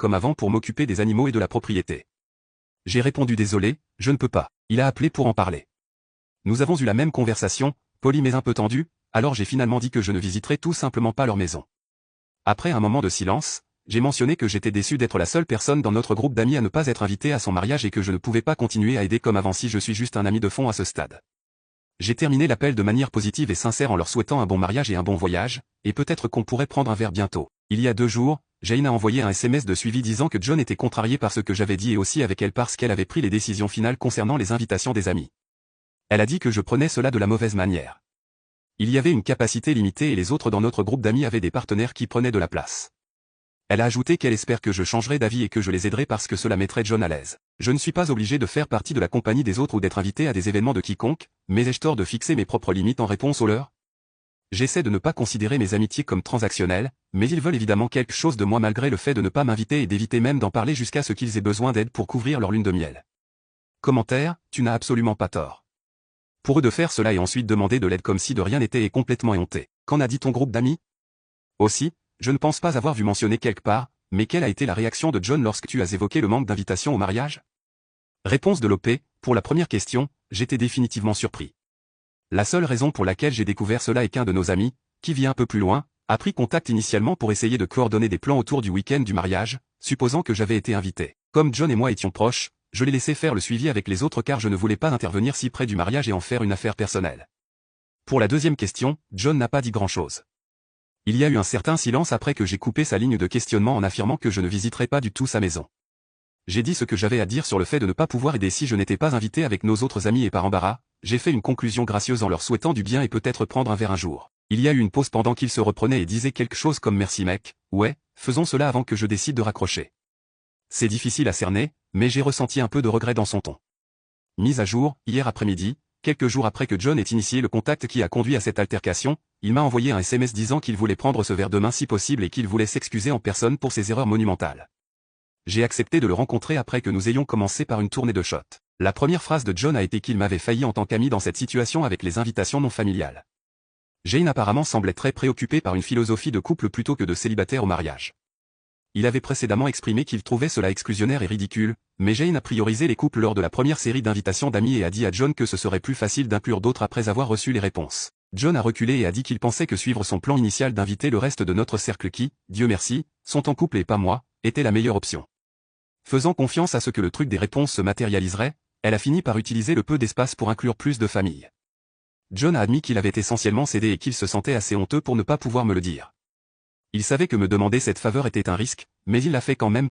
comme avant pour m'occuper des animaux et de la propriété. J'ai répondu désolé, je ne peux pas. Il a appelé pour en parler. Nous avons eu la même conversation, polie mais un peu tendue, alors j'ai finalement dit que je ne visiterais tout simplement pas leur maison. Après un moment de silence, j'ai mentionné que j'étais déçu d'être la seule personne dans notre groupe d'amis à ne pas être invité à son mariage et que je ne pouvais pas continuer à aider comme avant si je suis juste un ami de fond à ce stade. J'ai terminé l'appel de manière positive et sincère en leur souhaitant un bon mariage et un bon voyage, et peut-être qu'on pourrait prendre un verre bientôt. Il y a 2 jours, Jane a envoyé un SMS de suivi disant que John était contrarié par ce que j'avais dit et aussi avec elle parce qu'elle avait pris les décisions finales concernant les invitations des amis. Elle a dit que je prenais cela de la mauvaise manière. Il y avait une capacité limitée et les autres dans notre groupe d'amis avaient des partenaires qui prenaient de la place. Elle a ajouté qu'elle espère que je changerai d'avis et que je les aiderai parce que cela mettrait John à l'aise. Je ne suis pas obligé de faire partie de la compagnie des autres ou d'être invité à des événements de quiconque, mais ai-je tort de fixer mes propres limites en réponse aux leurs? J'essaie de ne pas considérer mes amitiés comme transactionnelles, mais ils veulent évidemment quelque chose de moi malgré le fait de ne pas m'inviter et d'éviter même d'en parler jusqu'à ce qu'ils aient besoin d'aide pour couvrir leur lune de miel. Commentaire, tu n'as absolument pas tort. Pour eux de faire cela et ensuite demander de l'aide comme si de rien n'était est complètement éhonté. Qu'en a dit ton groupe d'amis? Aussi, je ne pense pas avoir vu mentionner quelque part, mais quelle a été la réaction de John lorsque tu as évoqué le manque d'invitation au mariage? Réponse de l'OP, pour la première question, j'étais définitivement surpris. La seule raison pour laquelle j'ai découvert cela est qu'un de nos amis, qui vit un peu plus loin, a pris contact initialement pour essayer de coordonner des plans autour du week-end du mariage, supposant que j'avais été invité. Comme John et moi étions proches, je l'ai laissé faire le suivi avec les autres car je ne voulais pas intervenir si près du mariage et en faire une affaire personnelle. Pour la deuxième question, John n'a pas dit grand-chose. Il y a eu un certain silence après que j'ai coupé sa ligne de questionnement en affirmant que je ne visiterais pas du tout sa maison. J'ai dit ce que j'avais à dire sur le fait de ne pas pouvoir aider si je n'étais pas invité avec nos autres amis et par embarras, j'ai fait une conclusion gracieuse en leur souhaitant du bien et peut-être prendre un verre un jour. Il y a eu une pause pendant qu'ils se reprenaient et disaient quelque chose comme merci mec, ouais, faisons cela avant que je décide de raccrocher. C'est difficile à cerner, mais j'ai ressenti un peu de regret dans son ton. Mise à jour, hier après-midi, quelques jours après que John ait initié le contact qui a conduit à cette altercation, il m'a envoyé un SMS disant qu'il voulait prendre ce verre demain si possible et qu'il voulait s'excuser en personne pour ses erreurs monumentales. J'ai accepté de le rencontrer après que nous ayons commencé par une tournée de shots. La première phrase de John a été qu'il m'avait failli en tant qu'ami dans cette situation avec les invitations non familiales. Jane apparemment semblait très préoccupée par une philosophie de couple plutôt que de célibataire au mariage. Il avait précédemment exprimé qu'il trouvait cela exclusionnaire et ridicule, mais Jane a priorisé les couples lors de la première série d'invitations d'amis et a dit à John que ce serait plus facile d'inclure d'autres après avoir reçu les réponses. John a reculé et a dit qu'il pensait que suivre son plan initial d'inviter le reste de notre cercle qui, Dieu merci, sont en couple et pas moi, était la meilleure option. Faisant confiance à ce que le truc des réponses se matérialiserait, elle a fini par utiliser le peu d'espace pour inclure plus de familles. John a admis qu'il avait essentiellement cédé et qu'il se sentait assez honteux pour ne pas pouvoir me le dire. Il savait que me demander cette faveur était un risque, mais il l'a fait quand même,